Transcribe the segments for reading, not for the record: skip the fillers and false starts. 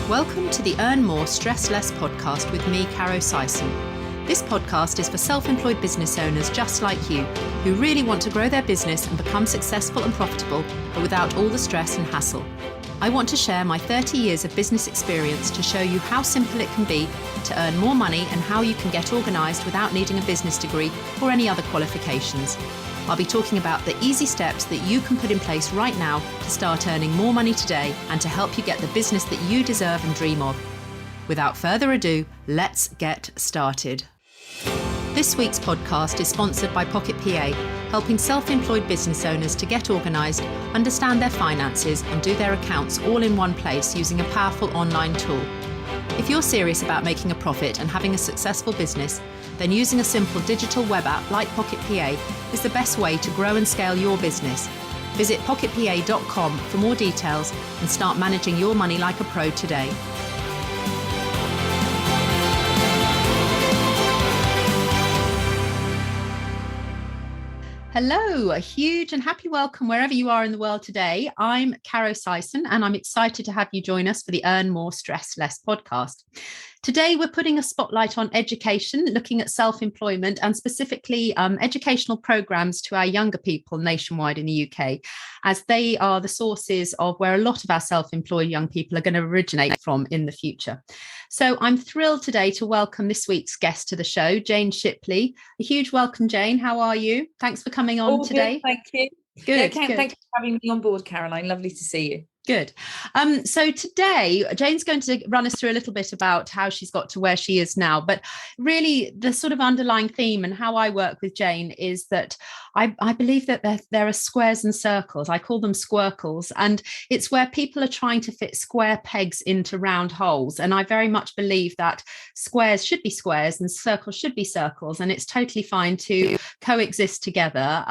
Welcome to the Earn More, Stress Less podcast with me, Caro Sison. This podcast is for self-employed business owners just like you, who really want to grow their business and become successful and profitable, but without all the stress and hassle. I want to share my 30 years of business experience to show you how simple it can be to earn more money and how you can get organised without needing a business degree or any other qualifications. I'll be talking about the easy steps that you can put in place right now to start earning more money today and to help you get the business that you deserve and dream of. Without further ado, let's get started. This week's podcast is sponsored by Pocket PA, helping self-employed business owners to get organised, understand their finances and do their accounts all in one place using a powerful online tool. If you're serious about making a profit and having a successful business, then using a simple digital web app like Pocket PA is the best way to grow and scale your business. Visit pocketpa.com for more details and start managing your money like a pro today. Hello, a huge and happy welcome wherever you are in the world today. I'm Caro Sison and I'm excited to have you join us for the Earn More, Stress Less podcast. Today, we're putting a spotlight on education, looking at self-employment and specifically educational programs to our younger people nationwide in the UK, as they are the sources of where a lot of our self-employed young people are going to originate from in the future. So I'm thrilled today to welcome this week's guest to the show, Jane Shipley. A huge welcome, Jane. How are you? Thanks for coming on All today. Good, thank you. Good, Thank you for having me on board, Caroline. Lovely to see you. Good. So today, Jane's going to run us through a little bit about how she's got to where she is now. But really, the sort of underlying theme and how I work with Jane is that I believe that there are squares and circles. I call them squircles. And it's where people are trying to fit square pegs into round holes. And I very much believe that squares should be squares and circles should be circles. And it's totally fine to coexist together.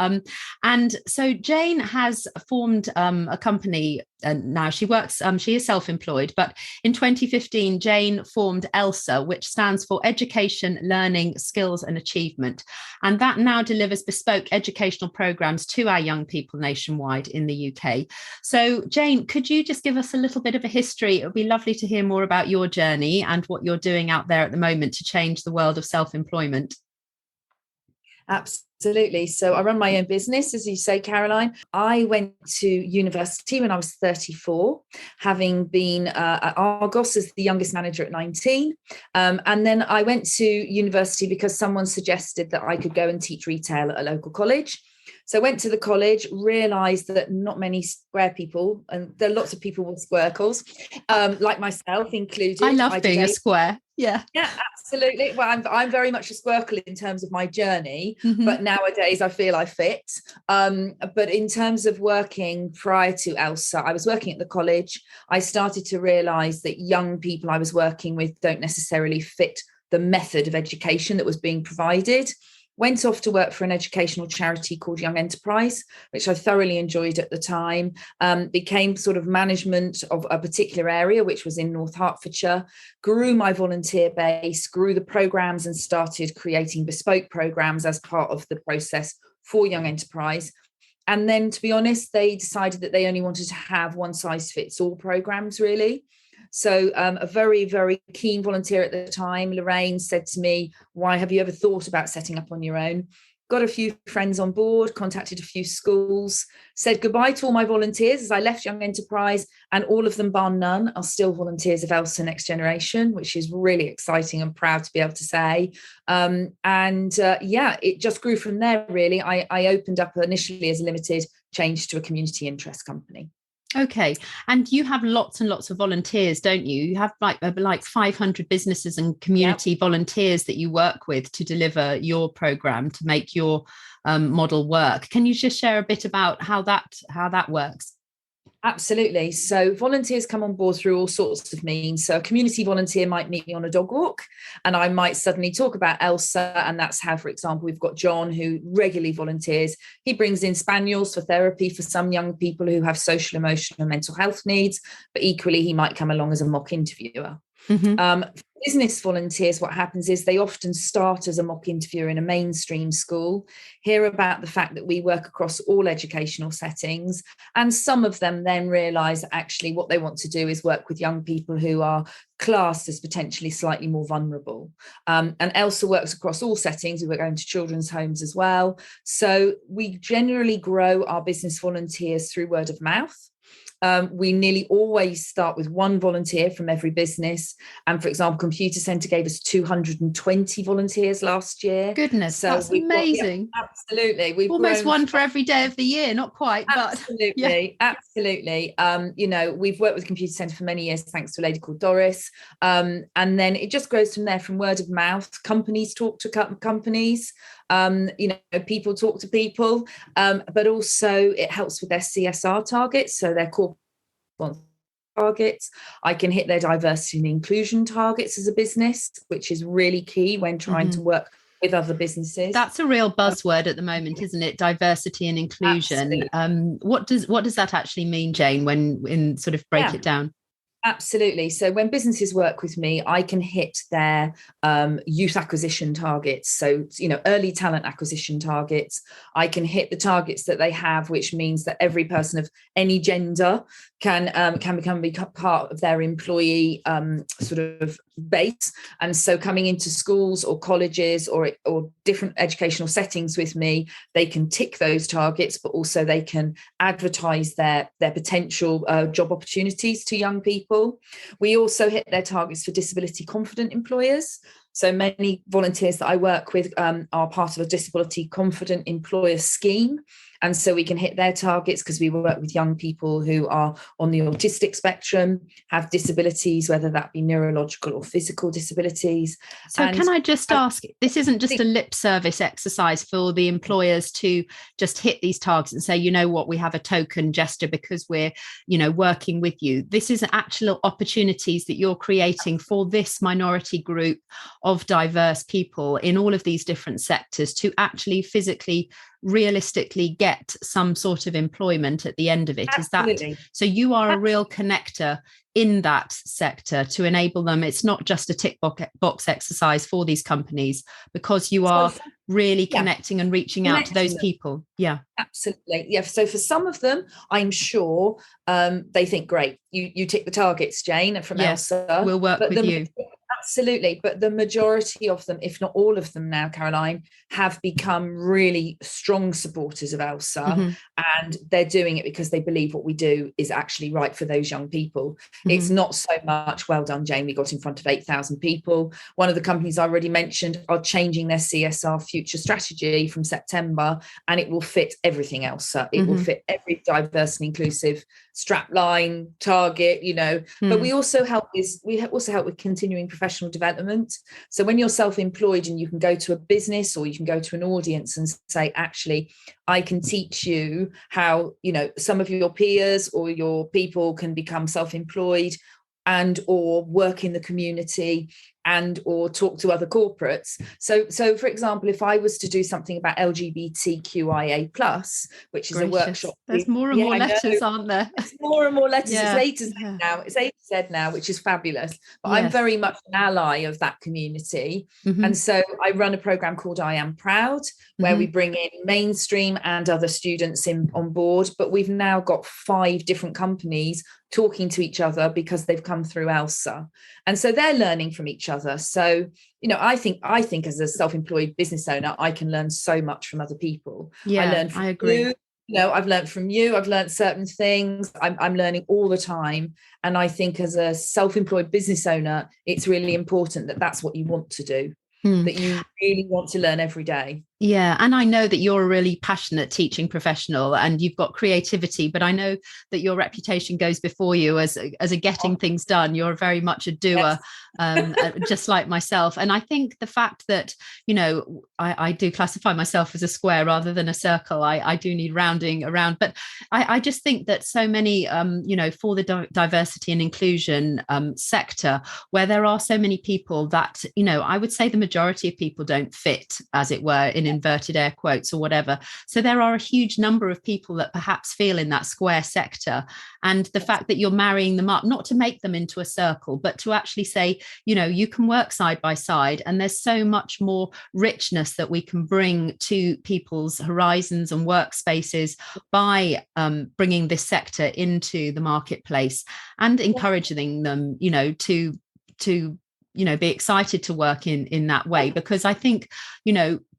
And so Jane has formed a company. And now she works, she is self-employed, but in 2015, Jane formed ELSA, which stands for Education, Learning, Skills and Achievement. And that now delivers bespoke educational programs to our young people nationwide in the UK. So Jane, could you just give us a little bit of a history? It would be lovely to hear more about your journey and what you're doing out there at the moment to change the world of self-employment. Absolutely. So I run my own business, as you say, Caroline. I went to university when I was 34, having been at Argos as the youngest manager at 19. And then I went to university because someone suggested that I could go and teach retail at a local college. So I went to the college, realised that not many square people, and there are lots of people with squircles, like myself included. I love being a square. Yeah, absolutely. Well, I'm very much a squircle in terms of my journey, but nowadays I feel I fit. But in terms of working prior to ELSA, I was working at the college. I started to realise that young people I was working with don't necessarily fit the method of education that was being provided. Went off to work for an educational charity called Young Enterprise, which I thoroughly enjoyed at the time. Became sort of management of a particular area, which was in North Hertfordshire, grew my volunteer base, grew the programs and started creating bespoke programs as part of the process for Young Enterprise. And then, to be honest, they decided that they only wanted to have one size fits all programs, really. So a very, very keen volunteer at the time, Lorraine, said to me, why have you ever thought about setting up on your own? Got a few friends on board, contacted a few schools, said goodbye to all my volunteers as I left Young Enterprise, and all of them, bar none, are still volunteers of ELSA Next Generation, which is really exciting and proud to be able to say. It just grew from there, really. I opened up initially as a limited, changed to a community interest company. Okay. And you have lots and lots of volunteers, don't you? You have like 500 businesses and community volunteers that you work with to deliver your program, to make your model work. Can you just share a bit about how that works? Absolutely. So volunteers come on board through all sorts of means. So a community volunteer might meet me on a dog walk and I might suddenly talk about ELSA. And that's how, for example, we've got John, who regularly volunteers. He brings in spaniels for therapy for some young people who have social, emotional and mental health needs. But equally, he might come along as a mock interviewer. Business volunteers, what happens is they often start as a mock interviewer in a mainstream school, hear about the fact that we work across all educational settings, and some of them then realise actually what they want to do is work with young people who are classed as potentially slightly more vulnerable. And ELSA works across all settings. We're going to children's homes as well. So we generally grow our business volunteers through word of mouth. We nearly always start with one volunteer from every business. And for example, Computer Centre gave us 220 volunteers last year. Goodness, so that's amazing. Absolutely. We've almost one for every day of the year, not quite, but absolutely. We've worked with Computer Centre for many years, thanks to a lady called Doris. And then it just grows from there, from word of mouth. Companies talk to companies. People talk to people, but also it helps with their CSR targets, so their corporate targets. I can hit their diversity and inclusion targets as a business, which is really key when trying to work with other businesses. That's a real buzzword at the moment, isn't it? Diversity and inclusion. What does that actually mean, Jane, when sort of break it down? Absolutely. So when businesses work with me, I can hit their youth acquisition targets. So, early talent acquisition targets. I can hit the targets that they have, which means that every person of any gender can become part of their employee sort of base. And so coming into schools or colleges or different educational settings with me, they can tick those targets, but also they can advertise their potential job opportunities to young people. We also hit their targets for disability confident employers. So many volunteers that I work with are part of a disability confident employer scheme. And so we can hit their targets because we work with young people who are on the autistic spectrum, have disabilities, whether that be neurological or physical disabilities. So can I just ask, this isn't just a lip service exercise for the employers to just hit these targets and say, you know what, we have a token gesture because we're, working with you. This is actual opportunities that you're creating for this minority group of diverse people in all of these different sectors to actually physically realistically get some sort of employment at the end of it. Absolutely. Is that so? You are a real connector in that sector to enable them. It's not just a tick box exercise for these companies, because you are really connecting and reaching out to those people. Yeah, absolutely. Yeah. So for some of them, I'm sure they think, great, you tick the targets, Jane, from ELSA. We'll work with you. Absolutely. But the majority of them, if not all of them now, Caroline, have become really strong supporters of ELSA. And they're doing it because they believe what we do is actually right for those young people. It's not so much, well done, Jane, we got in front of 8,000 people. One of the companies I already mentioned are changing their CSR future strategy from September, and it will fit everything else. It will fit every diverse and inclusive strapline target, but we also help with continuing professional development. So when you're self-employed and you can go to a business or you can go to an audience and say, actually, I can teach you how, some of your peers or your people can become self-employed and or work in the community and or talk to other corporates. So for example, if I was to do something about LGBTQIA+, which is a workshop. There's more and more letters, aren't there? It's more and more letters. It's A to Z now. It's A to Z now, which is fabulous. But I'm very much an ally of that community. And so I run a program called I Am Proud, where we bring in mainstream and other students on board. But we've now got 5 different companies talking to each other because they've come through ELSA. And so they're learning from each other. So, I think as a self-employed business owner, I can learn so much from other people. I agree. I've learned from you. I've learned certain things. I'm learning all the time. And I think as a self-employed business owner, it's really important that that's what you want to do, that you really want to learn every day. Yeah. And I know that you're a really passionate teaching professional and you've got creativity, but I know that your reputation goes before you as a getting things done. You're very much a doer, just like myself. And I think the fact that, I do classify myself as a square rather than a circle. I do need rounding around, but I just think that so many, for the diversity and inclusion sector, where there are so many people that, I would say the majority of people don't fit, as it were, in inverted air quotes or whatever. So there are a huge number of people that perhaps feel in that square sector. And the fact that you're marrying them up, not to make them into a circle, but to actually say, you can work side by side, and there's so much more richness that we can bring to people's horizons and workspaces by bringing this sector into the marketplace and encouraging them, to be excited to work in that way, because I think,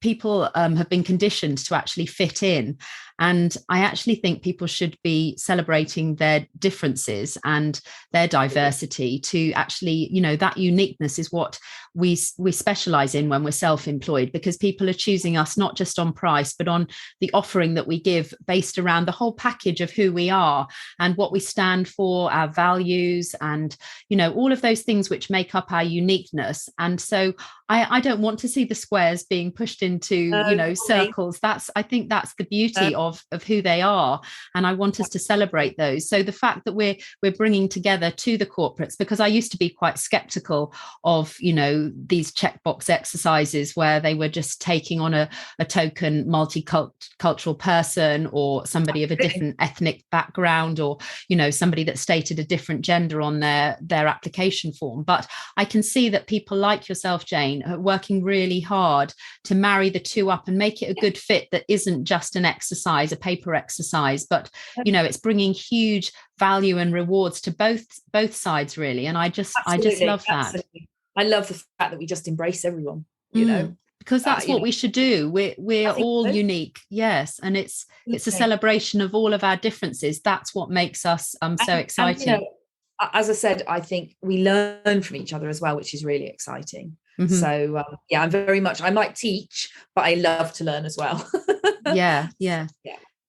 people have been conditioned to actually fit in. And I actually think people should be celebrating their differences and their diversity to actually, that uniqueness is what we specialize in when we're self-employed, because people are choosing us not just on price, but on the offering that we give based around the whole package of who we are and what we stand for, our values, and, all of those things which make up our uniqueness. And so I don't want to see the squares being pushed into, circles. I think that's the beauty of who they are. And I want us to celebrate those. So the fact that we're bringing together to the corporates, because I used to be quite skeptical of, these checkbox exercises where they were just taking on a token multicultural person or somebody of a different ethnic background, or, somebody that stated a different gender on their application form. But I can see that people like yourself, Jane, are working really hard to marry the two up and make it a good fit that isn't just an exercise, a paper exercise, but it's bringing huge value and rewards to both sides, really. And I just love that. Absolutely. I love the fact that we just embrace everyone, because that's what we should do. We're all unique, yes, and it's a celebration of all of our differences. That's what makes us so exciting. And, as I said, I think we learn from each other as well, which is really exciting. Mm-hmm. So I might teach, but I love to learn as well. Yeah.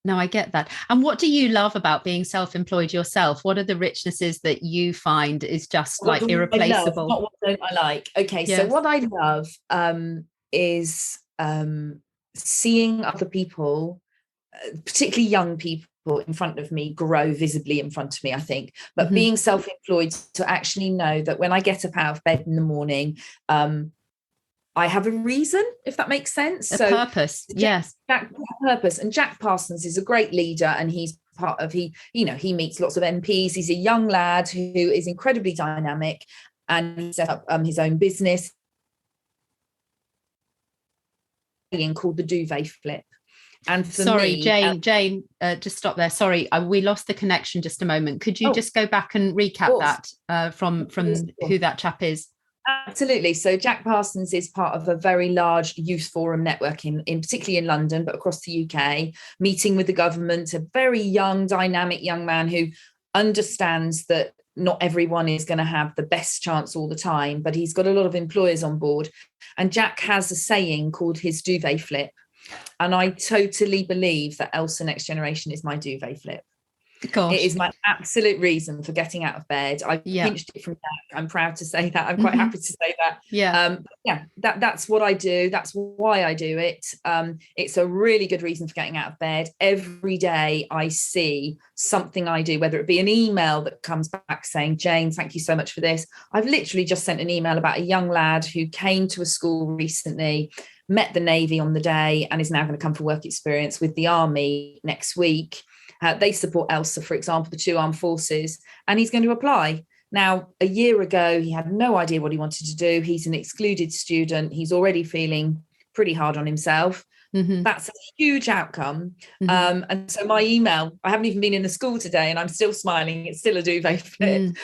No, I get that. And what do you love about being self-employed yourself? What are the richnesses that you find is just irreplaceable? What don't I like? Okay, yes. So what I love is seeing other people, particularly young people, in front of me grow visibly in front of me, I think. But being self-employed, to actually know that when I get up out of bed in the morning, I have a reason, if that makes sense. A purpose, yes. Purpose. And Jack Parsons is a great leader, and he's part of, he meets lots of MPs. He's a young lad who is incredibly dynamic, and he set up his own business called the Duvet Flip. And sorry, Jane, just stop there. Sorry, we lost the connection just a moment. Could you just go back and recap that from who that chap is? Absolutely. So Jack Parsons is part of a very large youth forum network in particularly in London, but across the UK, meeting with the government, a very young, dynamic young man who understands that not everyone is going to have the best chance all the time, but he's got a lot of employers on board. And Jack has a saying called his duvet flip. And I totally believe that ELSA Next Generation is my duvet flip. Gosh. It is my absolute reason for getting out of bed. I pinched it from Jack. I'm proud to say that. I'm quite happy to say that. That's what I do. That's why I do it. It's a really good reason for getting out of bed. Every day I see something I do, whether it be an email that comes back saying, Jane, thank you so much for this. I've literally just sent an email about a young lad who came to a school recently, met the Navy on the day, and is now going to come for work experience with the Army next week. They support ELSA, for example, the two armed forces, and he's going to apply. Now, a year ago, he had no idea what he wanted to do. He's an excluded student. He's already feeling pretty hard on himself. That's a huge outcome. And so my email, I haven't even been in the school today and I'm still smiling. It's still a duvet flip.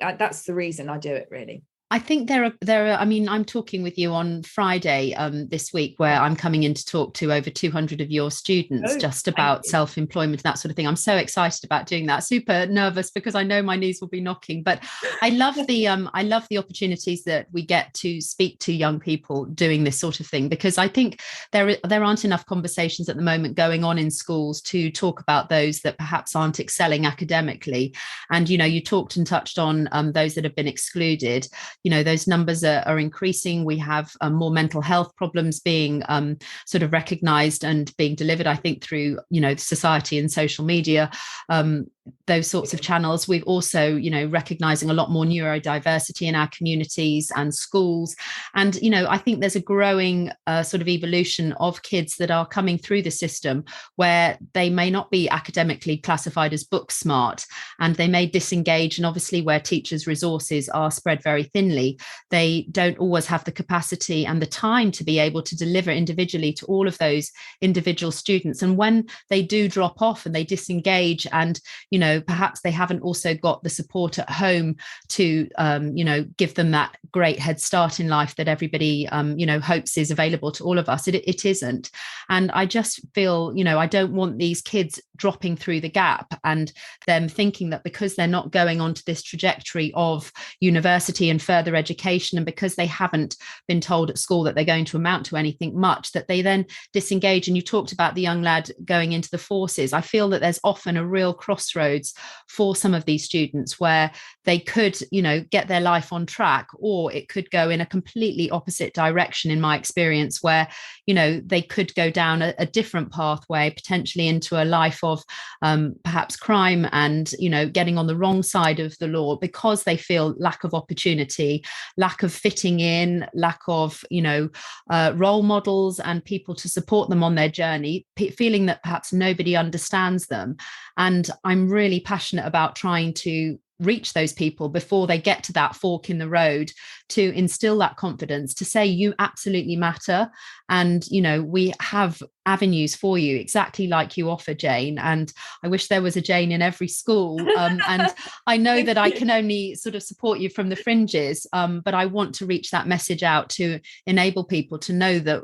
That's the reason I do it, really. I think there are, I mean, I'm talking with you on Friday this week, where I'm coming in to talk to over 200 of your students just about self-employment and that sort of thing. I'm so excited about doing that. Super nervous because I know my knees will be knocking, but I love the opportunities that we get to speak to young people doing this sort of thing, because I think there aren't enough conversations at the moment going on in schools to talk about those that perhaps aren't excelling academically. And, you talked and touched on those that have been excluded. Those numbers are increasing. We have more mental health problems being sort of recognized and being delivered, I think, through, society and social media. those sorts of channels. We've also, recognizing a lot more neurodiversity in our communities and schools. And, I think there's a growing sort of evolution of kids that are coming through the system where they may not be academically classified as book smart, and they may disengage. And obviously where teachers' resources are spread very thinly, they don't always have the capacity and the time to be able to deliver individually to all of those individual students. And when they do drop off and they disengage, and perhaps they haven't also got the support at home to give them that great head start in life that everybody hopes is available to all of us, it isn't. And I just feel I don't want these kids dropping through the gap and them thinking that because they're not going onto this trajectory of university and further education, and because they haven't been told at school that they're going to amount to anything much, that they then disengage. And you talked about the young lad going into the forces. I feel that there's often a real crossroads for some of these students where they could get their life on track, or it could go in a completely opposite direction, in my experience, where they could go down a different pathway, potentially into a life of perhaps crime and getting on the wrong side of the law, because they feel lack of opportunity, lack of fitting in, lack of role models and people to support them on their journey, feeling that perhaps nobody understands them. And I'm really passionate about trying to reach those people before they get to that fork in the road, to instill that confidence, to say you absolutely matter, and we have avenues for you, exactly like you offer, Jane. And I wish there was a Jane in every school. And I know that I can only sort of support you from the fringes, but I want to reach that message out to enable people to know that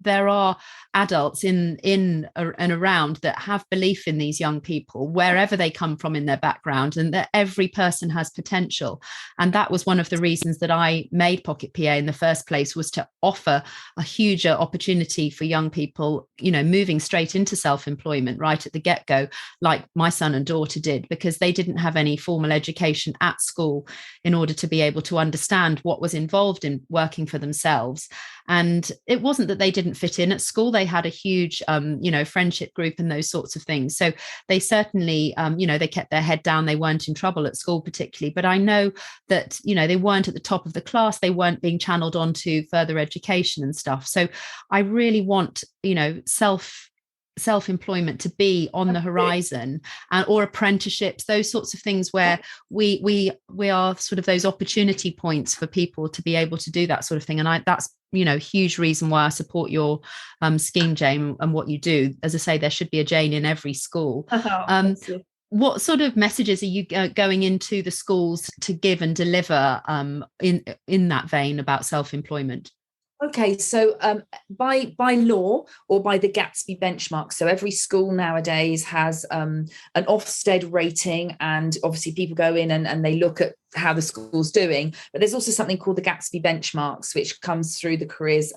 there are adults in and around that have belief in these young people, wherever they come from in their background, and that every person has potential. And that was one of the reasons that I made Pocket PA in the first place, was to offer a huge opportunity for young people moving straight into self-employment right at the get-go, like my son and daughter did, because they didn't have any formal education at school in order to be able to understand what was involved in working for themselves. And it wasn't that they didn't fit in at school. They had a huge friendship group and those sorts of things, so they certainly they kept their head down. They weren't in trouble at school particularly, but I know that they weren't at the top of the class. They weren't being channeled onto further education and stuff. So I really want self-employment to be on the horizon, or apprenticeships, those sorts of things where we are sort of those opportunity points for people to be able to do that sort of thing. And that's huge reason why I support your scheme, Jane, and what you do. As I say, there should be a Jane in every school. What sort of messages are you going into the schools to give and deliver in that vein about self-employment? Okay, so by law, or by the Gatsby benchmark, so every school nowadays has an Ofsted rating, and obviously people go in and they look at how the school's doing. But there's also something called the Gatsby benchmarks, which comes through the careers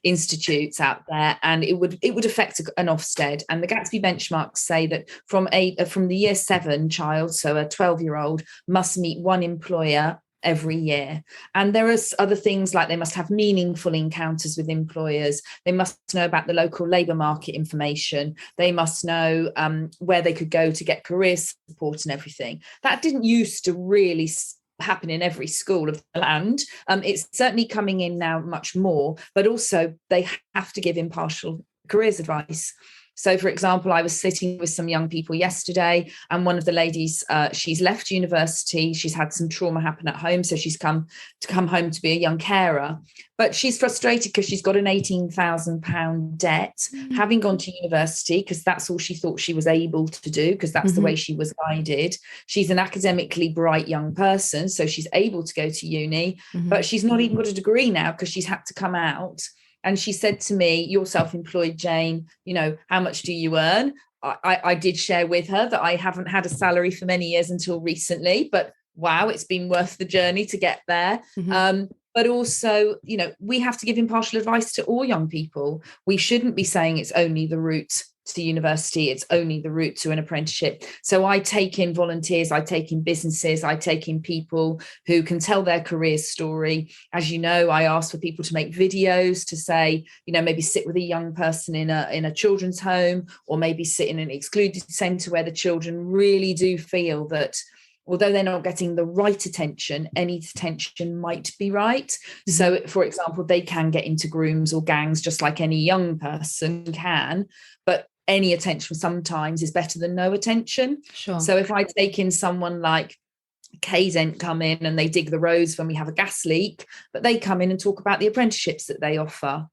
institutes out there, and it would affect an Ofsted. And the Gatsby benchmarks say that from the year 7 child, so a 12-year-old, must meet one employer every year. And there are other things like they must have meaningful encounters with employers. They must know about the local labour market information. They must know where they could go to get career support and everything. That didn't used to really happen in every school of the land. It's certainly coming in now much more, but also they have to give impartial careers advice. So, for example, I was sitting with some young people yesterday, and one of the ladies, she's left university. She's had some trauma happen at home, so she's come home to be a young carer. But she's frustrated because she's got an £18,000 debt, having gone to university, because that's all she thought she was able to do, because that's the way she was guided. She's an academically bright young person, so she's able to go to uni, but she's not even got a degree now because she's had to come out. And she said to me, "You're self-employed, Jane, how much do you earn?" I did share with her that I haven't had a salary for many years until recently, but wow, it's been worth the journey to get there. But also, we have to give impartial advice to all young people. We shouldn't be saying it's only the route to university, it's only the route to an apprenticeship. So I take in volunteers, I take in businesses, I take in people who can tell their career story. As you know, I ask for people to make videos to say, you know, maybe sit with a young person in a children's home, or maybe sit in an excluded centre where the children really do feel that although they're not getting the right attention, any attention might be right. Mm-hmm. So, for example, they can get into grooms or gangs just like any young person can, but any attention sometimes is better than no attention. Sure. So if I take in someone like Cadent come in and they dig the roads when we have a gas leak, but they come in and talk about the apprenticeships that they offer.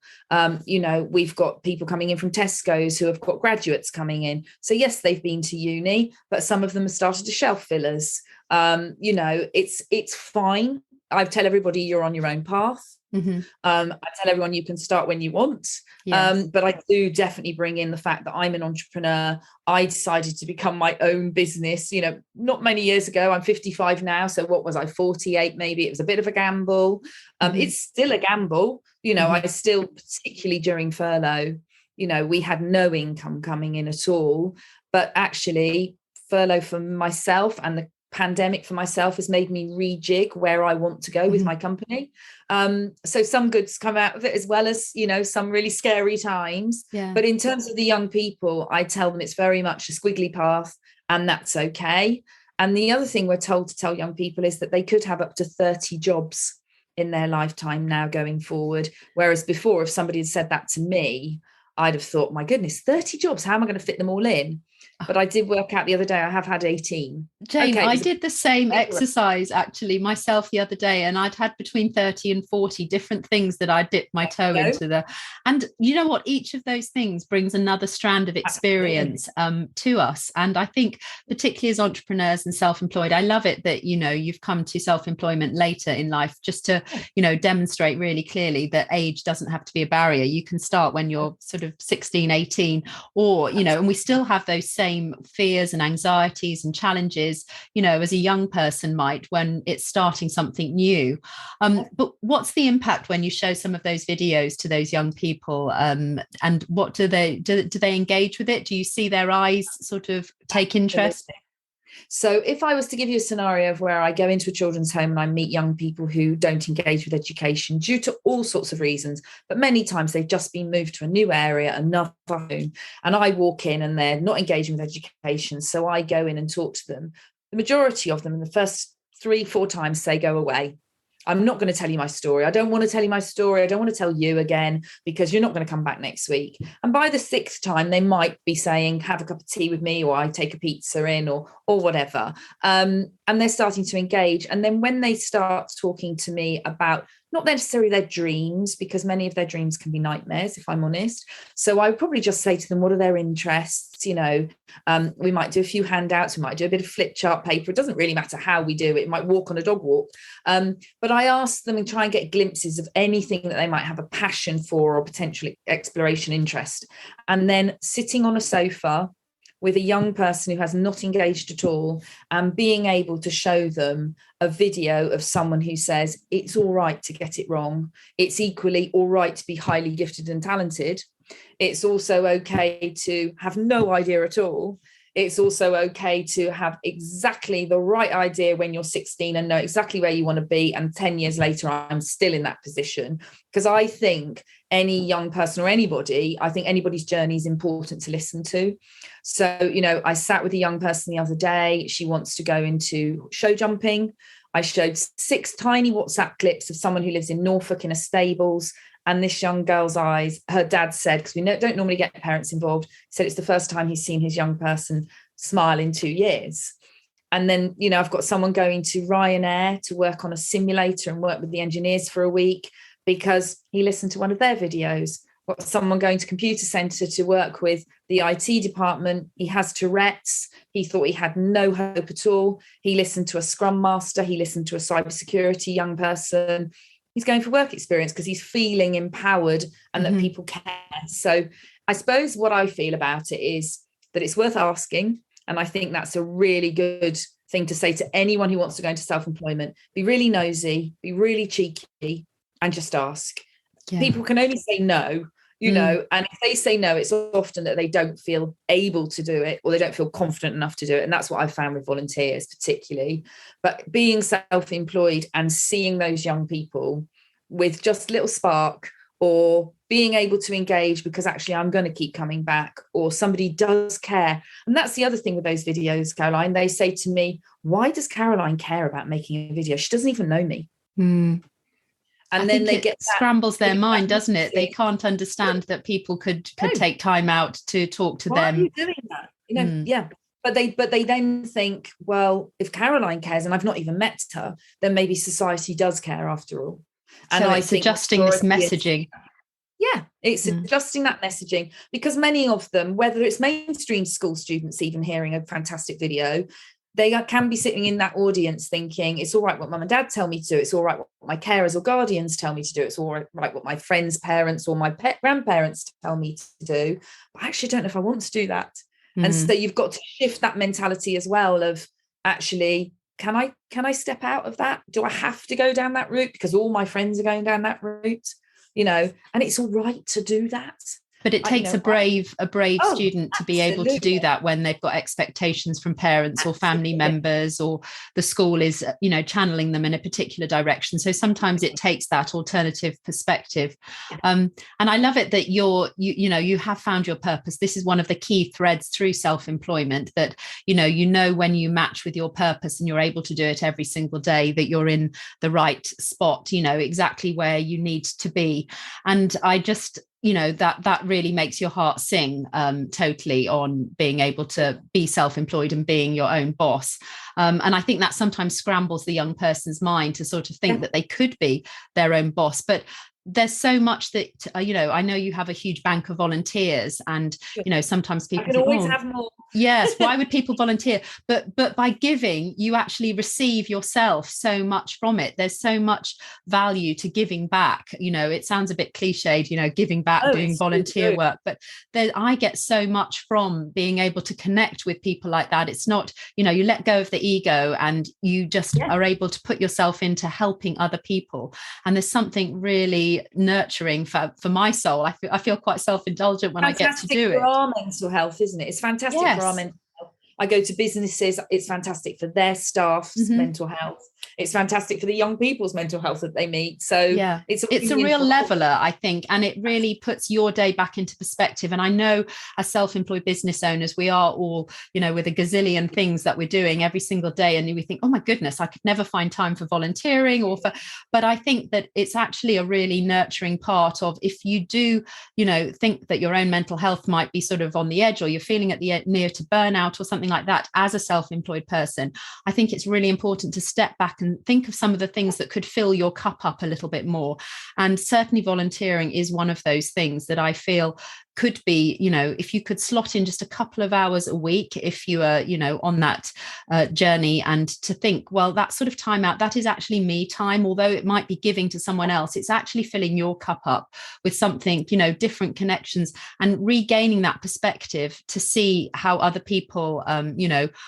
You know, we've got people coming in from Tesco's who have got graduates coming in. So yes, they've been to uni, but some of them have started as shelf fillers. You know, it's fine. I tell everybody you're on your own path. Mm-hmm. I tell everyone you can start when you want. Yes. But I do definitely bring in the fact that I'm an entrepreneur. I decided to become my own business, you know, not many years ago. I'm 55 now. So what was I, 48 maybe? It was a bit of a gamble. Mm-hmm. It's still a gamble. You know, Mm-hmm. I still, particularly during furlough, you know, we had no income coming in at all. But actually, furlough for myself and the pandemic for myself has made me rejig where I want to go with my company. So some goods come out of it, as well as, you know, some really scary times. Yeah. But in terms of the young people, I tell them it's very much a squiggly path, and that's okay. And the other thing we're told to tell young people is that they could have up to 30 jobs in their lifetime now going forward. Whereas before, if somebody had said that to me, I'd have thought, my goodness, 30 jobs, how am I going to fit them all in? But I did work out the other day, I have had 18. Jane, I did the same exercise actually myself the other day, and I'd had between 30 and 40 different things that I dipped my toe into. And you know what? Each of those things brings another strand of experience to us. And I think particularly as entrepreneurs and self-employed, I love it that, you know, you've come to self-employment later in life just to, you know, demonstrate really clearly that age doesn't have to be a barrier. You can start when you're sort of 16, 18, or, you know, and we still have those same fears and anxieties and challenges, you know, as a young person might when it's starting something new. But what's the impact when you show some of those videos to those young people? And what do they engage with it? Do you see their eyes sort of take interest? So if I was to give you a scenario of where I go into a children's home and I meet young people who don't engage with education due to all sorts of reasons, but many times they've just been moved to a new area, another home, and I walk in and they're not engaging with education. So I go in and talk to them. The majority of them in the first 3-4 times say, go away. I'm not going to tell you my story. I don't want to tell you my story. I don't want to tell you again because you're not going to come back next week. And by the 6th time, they might be saying, have a cup of tea with me, or I take a pizza in, or whatever. And they're starting to engage. And then when they start talking to me about not necessarily their dreams, because many of their dreams can be nightmares, if I'm honest. So I would probably just say to them, what are their interests? You know, we might do a few handouts. We might do a bit of flip chart paper. It doesn't really matter how we do it. It might walk on a dog walk. But I ask them and try and get glimpses of anything that they might have a passion for or potential exploration interest. And then sitting on a sofa with a young person who has not engaged at all, and being able to show them a video of someone who says it's all right to get it wrong. It's equally all right to be highly gifted and talented. It's also okay to have no idea at all. It's also okay to have exactly the right idea when you're 16 and know exactly where you want to be. And 10 years later, I'm still in that position. Because I think any young person or anybody, I think anybody's journey is important to listen to. So, you know, I sat with a young person the other day. She wants to go into show jumping. I showed 6 tiny WhatsApp clips of someone who lives in Norfolk in a stables. And this young girl's eyes, her dad said, because we don't normally get parents involved, said it's the first time he's seen his young person smile in 2 years. And then, you know, I've got someone going to Ryanair to work on a simulator and work with the engineers for a week because he listened to one of their videos. Got someone going to computer centre to work with the IT department. He has Tourette's. He thought he had no hope at all. He listened to a Scrum Master. He listened to a cybersecurity young person. He's going for work experience because he's feeling empowered and that people care. So I suppose what I feel about it is that it's worth asking. And I think that's a really good thing to say to anyone who wants to go into self-employment. Be really nosy, be really cheeky, and just ask. Yeah. People can only say no And if they say no, it's often that they don't feel able to do it, or they don't feel confident enough to do it. And that's what I've found with volunteers particularly. But being self-employed and seeing those young people with just a little spark, or being able to engage because actually I'm going to keep coming back, or somebody does care. And that's the other thing with those videos, Caroline. They say to me, why does Caroline care about making a video? She doesn't even know me. And then they get scrambles their mind, doesn't it? They can't understand that people could take time out to talk to them. Why are you doing that? Yeah. But they then think, well, if Caroline cares and I've not even met her, then maybe society does care after all. And so it's adjusting this messaging. It's adjusting that messaging, because many of them, whether it's mainstream school students even hearing a fantastic video, they can be sitting in that audience thinking, it's all right what mum and dad tell me to do, it's all right what my carers or guardians tell me to do, it's all right what my friends' parents or my grandparents tell me to do, but I actually don't know if I want to do that. And so you've got to shift that mentality as well of, actually, can I step out of that? Do I have to go down that route because all my friends are going down that route? And it's all right to do that. But it takes a brave student to be able to do that when they've got expectations from parents or family members, or the school is, channeling them in a particular direction. So sometimes it takes that alternative perspective. And I love it that you have found your purpose. This is one of the key threads through self-employment, that, when you match with your purpose and you're able to do it every single day, that you're in the right spot, exactly where you need to be. And I just, that really makes your heart sing, totally, on being able to be self-employed and being your own boss. And I think that sometimes scrambles the young person's mind to sort of think that they could be their own boss. But there's so much that, I know you have a huge bank of volunteers, and, sometimes people can always have more. Yes. Why would people volunteer? But by giving, you actually receive yourself so much from it. There's so much value to giving back. It sounds a bit cliched, giving back, doing volunteer work, but I get so much from being able to connect with people like that. It's not, you let go of the ego, and you just are able to put yourself into helping other people. And there's something really nurturing for my soul. I feel quite self-indulgent when I get to do it. For our mental health, isn't it? It's fantastic for our mental health. I go to businesses, it's fantastic for their staff's mental health. It's fantastic for the young people's mental health that they meet. So it's a real leveler, I think, and it really puts your day back into perspective. And I know, as self-employed business owners, we are all, with a gazillion things that we're doing every single day, and we think, oh my goodness, I could never find time for volunteering but I think that it's actually a really nurturing part of, if you do, think that your own mental health might be sort of on the edge, or you're feeling near to burnout or something like that as a self-employed person, I think it's really important to step back and think of some of the things that could fill your cup up a little bit more. And certainly volunteering is one of those things that I feel could be, if you could slot in just a couple of hours a week, if you are, on that journey, and to think, well, that sort of time out, that is actually me time, although it might be giving to someone else, it's actually filling your cup up with something, different connections, and regaining that perspective to see how other people,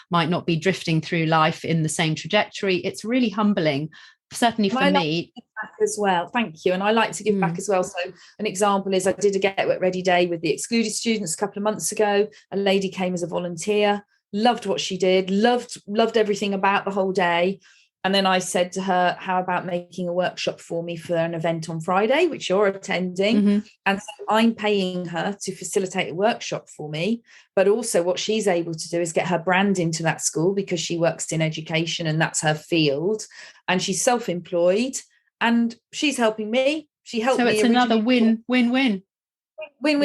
might not be drifting through life in the same trajectory. It's really humbling, certainly for me. Back as well. Thank you. And I like to give back as well. So an example is, I did a Get Wet Ready Day with the excluded students a couple of months ago. A lady came as a volunteer, loved what she did, loved everything about the whole day. And then I said to her, how about making a workshop for me for an event on Friday, which you're attending? And so I'm paying her to facilitate a workshop for me. But also what she's able to do is get her brand into that school, because she works in education and that's her field. And she's self-employed, and she's helping me. She helped me. So it's another win-win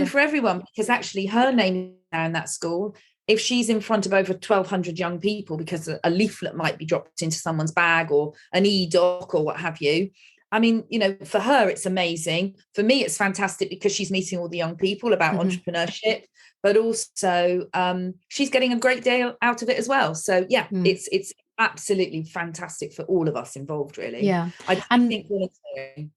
for everyone, because actually her name is now in that school. If she's in front of over 1,200 young people because a leaflet might be dropped into someone's bag, or an e-doc or what have you, I mean, for her, it's amazing. For me, it's fantastic because she's meeting all the young people about entrepreneurship, but also she's getting a great deal out of it as well. So it's absolutely fantastic for all of us involved, really. Yeah. I think volunteering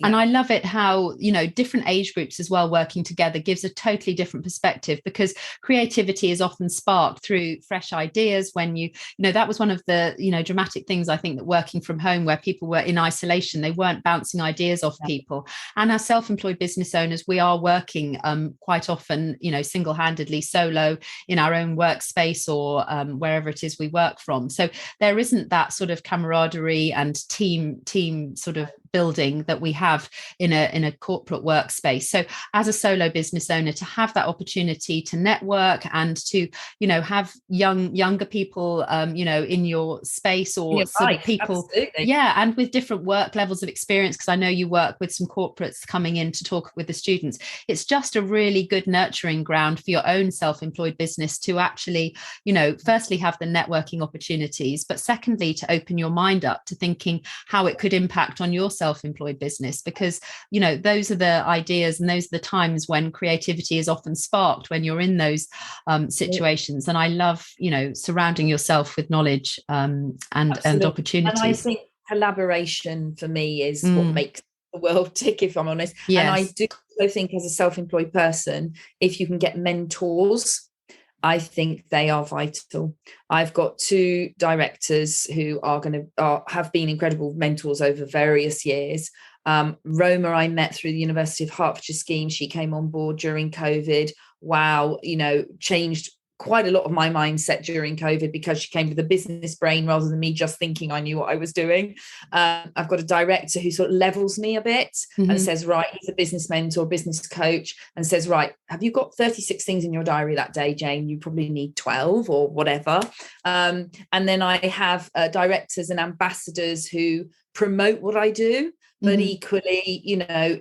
And I love it how, different age groups as well working together gives a totally different perspective, because creativity is often sparked through fresh ideas when that was one of the, dramatic things, I think, that working from home, where people were in isolation, they weren't bouncing ideas off people. And as self-employed business owners, we are working quite often, single-handedly, solo in our own workspace or wherever it is we work from. So there isn't that sort of camaraderie and team sort of building that we have in a corporate workspace. So as a solo business owner, to have that opportunity to network and to have younger people in your space, or sort of people and with different work levels of experience, because I know you work with some corporates coming in to talk with the students. It's just a really good nurturing ground for your own self-employed business to actually firstly have the networking opportunities, but secondly to open your mind up to thinking how it could impact on your self-employed business, because those are the ideas and those are the times when creativity is often sparked, when you're in those situations. And I love surrounding yourself with knowledge and opportunities. And I think collaboration for me is what makes the world tick, if I'm honest. Yes. And I do also think, as a self-employed person, if you can get mentors, I think they are vital. I've got 2 directors who have been incredible mentors over various years. Roma, I met through the University of Hertfordshire scheme. She came on board during COVID. Wow, changed quite a lot of my mindset during COVID, because she came with a business brain rather than me just thinking I knew what I was doing. I've got a director who sort of levels me a bit and says, right, he's a business mentor, business coach, and says, right, have you got 36 things in your diary that day, Jane? You probably need 12 or whatever. And then I have directors and ambassadors who promote what I do, but equally,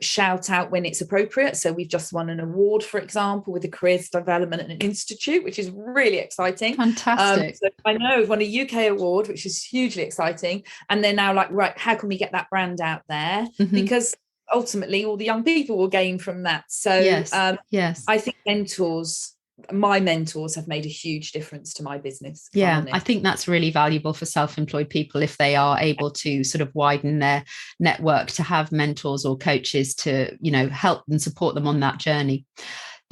shout out when it's appropriate. So we've just won an award, for example, with the Careers Development and Institute, which is really exciting. Fantastic. So I know we've won a UK award, which is hugely exciting. And they're now like, right, how can we get that brand out there? Because ultimately all the young people will gain from that. So yes. I think my mentors have made a huge difference to my business. I think that's really valuable for self-employed people, if they are able to sort of widen their network, to have mentors or coaches to help and support them on that journey.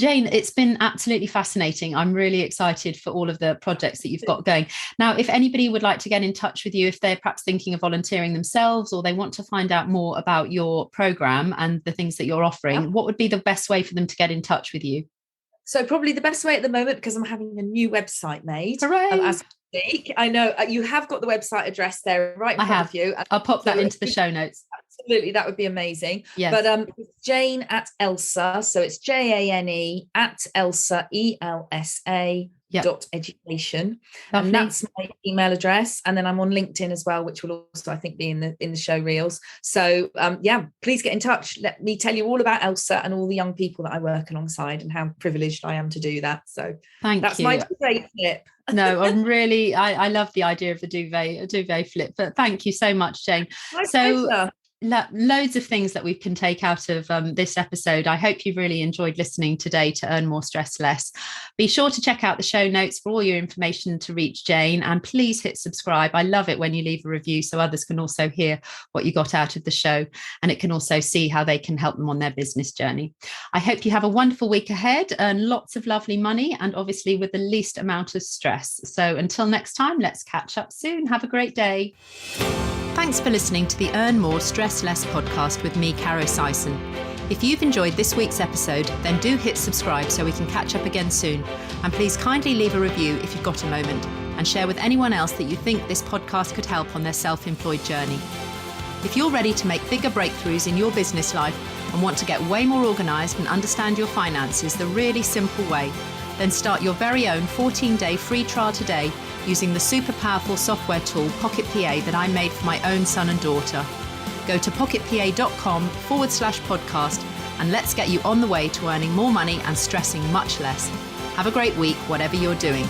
Jane, it's been absolutely fascinating. I'm really excited for all of the projects that you've got going. Now, if anybody would like to get in touch with you, if they're perhaps thinking of volunteering themselves, or they want to find out more about your program and the things that you're offering, what would be the best way for them to get in touch with you? So probably the best way at the moment, because I'm having a new website made. Hooray! As we speak. I know you have got the website address there right in front of you. I'll pop that into the show notes. Absolutely, that would be amazing. Yes. But Jane at ELSA, so it's JANE at ELSA, ELSA. .education. Lovely. And that's my email address, and then I'm on LinkedIn as well, which will also, I think, be in the show reels. So please get in touch. Let me tell you all about ELSA and all the young people that I work alongside, and how privileged I am to do that. So that's my duvet flip. No, I love the idea of a duvet flip, but thank you so much, Jane. My pleasure. Loads of things that we can take out of this episode. I hope you've really enjoyed listening today to Earn More, Stress Less. Be sure to check out the show notes for all your information to reach Jane, and please hit subscribe. I love it when you leave a review, so others can also hear what you got out of the show, and it can also see how they can help them on their business journey. I hope you have a wonderful week ahead, earn lots of lovely money, and obviously with the least amount of stress. So until next time, let's catch up soon. Have a great day. Thanks for listening to the Earn More, Stress Less podcast with me, Caro Syson. If you've enjoyed this week's episode, then do hit subscribe so we can catch up again soon. And please kindly leave a review if you've got a moment, and share with anyone else that you think this podcast could help on their self-employed journey. If you're ready to make bigger breakthroughs in your business life and want to get way more organised and understand your finances the really simple way, then start your very own 14-day free trial today using the super powerful software tool Pocket PA that I made for my own son and daughter. Go to pocketpa.com/podcast and let's get you on the way to earning more money and stressing much less. Have a great week, whatever you're doing.